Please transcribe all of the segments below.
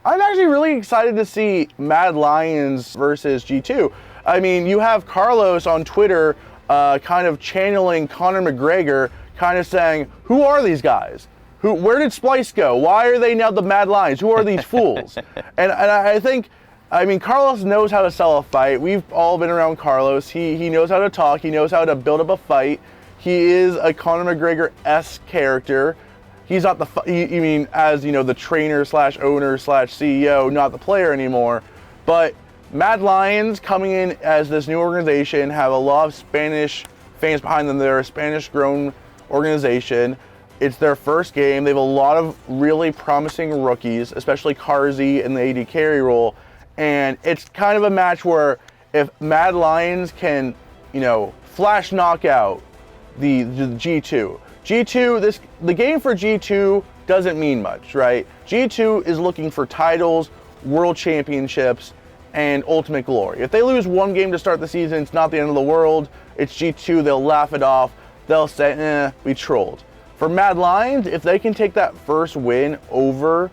I'm actually really excited to see Mad Lions versus G2. I mean, you have Carlos on Twitter kind of channeling Conor McGregor, kind of saying, who are these guys? Where did Splice go? Why are they now the Mad Lions? Who are these fools? And I think, I mean, Carlos knows how to sell a fight. We've all been around Carlos. He knows how to talk. He knows how to build up a fight. He is a Conor McGregor-esque character. He's not as you know, the trainer slash owner slash CEO, not the player anymore. But Mad Lions coming in as this new organization, have a lot of Spanish fans behind them. They're a Spanish-grown organization. It's their first game. They have a lot of really promising rookies, especially Carzy in the AD carry role. And it's kind of a match where if Mad Lions can, you know, flash knockout the G2. The game for G2 doesn't mean much, right? G2 is looking for titles, world championships, and ultimate glory. If they lose one game to start the season, it's not the end of the world. It's G2, they'll laugh it off. They'll say, we trolled. For Mad Lions, if they can take that first win over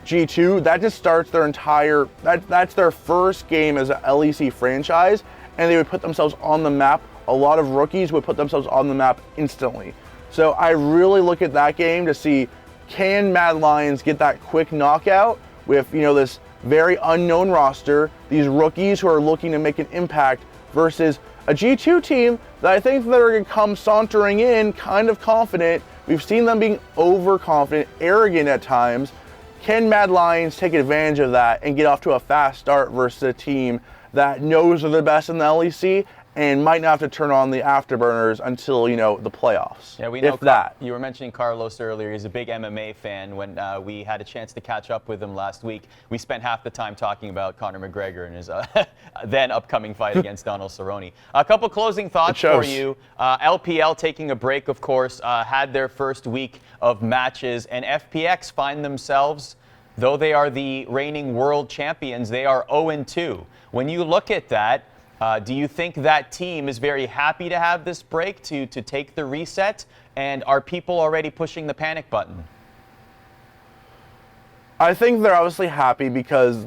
G2, that just starts their entire, that's their first game as an LEC franchise, and they would put themselves on the map. A lot of rookies would put themselves on the map instantly. So I really look at that game to see, can Mad Lions get that quick knockout with, you know, this very unknown roster, these rookies who are looking to make an impact, versus a G2 team that I think that are going to come sauntering in kind of confident. We've seen them being overconfident, arrogant at times. Can Mad Lions take advantage of that and get off to a fast start versus a team that knows they're the best in the LEC and might not have to turn on the afterburners until, you know, the playoffs? Yeah, we know if that. You were mentioning Carlos earlier. He's a big MMA fan. When we had a chance to catch up with him last week, we spent half the time talking about Conor McGregor and his then upcoming fight against Donald Cerrone. A couple closing thoughts for you. LPL taking a break, of course, had their first week of matches, and FPX find themselves, though they are the reigning world champions, they are 0-2. When you look at that, do you think that team is very happy to have this break, to take the reset? And are people already pushing the panic button? I think they're obviously happy because,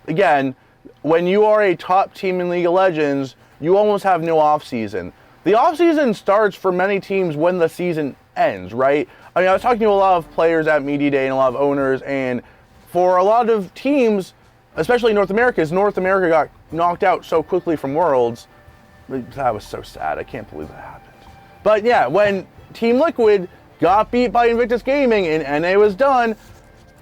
again, when you are a top team in League of Legends, you almost have no offseason. The offseason starts for many teams when the season ends, right? I mean, I was talking to a lot of players at Media Day and a lot of owners, and for a lot of teams, especially North America, as North America got knocked out so quickly from Worlds. That was so sad. I can't believe that happened. But yeah, when Team Liquid got beat by Invictus Gaming and NA was done,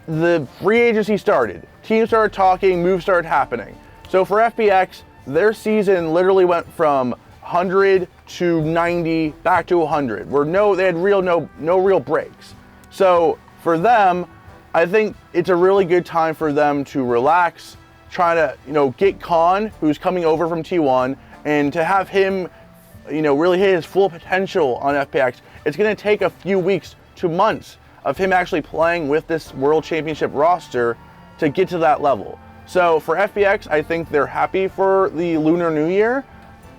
the free agency started. Teams started talking, moves started happening. So for FPX, their season literally went from 100 to 90 back to 100, where they had no real breaks. So for them, I think it's a really good time for them to relax, try to, you know, get Khan, who's coming over from T1, and to have him, you know, really hit his full potential on FPX. It's going to take a few weeks to months of him actually playing with this World Championship roster to get to that level. So for FPX, I think they're happy for the Lunar New Year,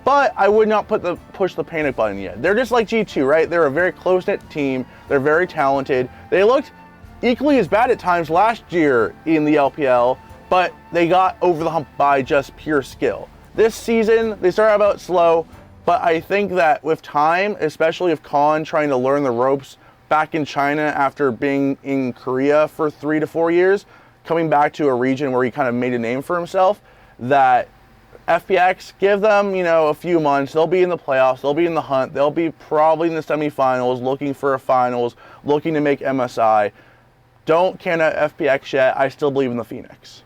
but I would not push the panic button yet. They're just like G2, right? They're a very close-knit team. They're very talented. They looked equally as bad at times last year in the LPL, but they got over the hump by just pure skill. This season, they started out slow, but I think that with time, especially if Khan trying to learn the ropes back in China after being in Korea for 3 to 4 years, coming back to a region where he kind of made a name for himself, that FPX, give them, you know, a few months. They'll be in the playoffs. They'll be in the hunt. They'll be probably in the semifinals, looking for a finals, looking to make MSI. Don't count out FPX yet. I still believe in the Phoenix.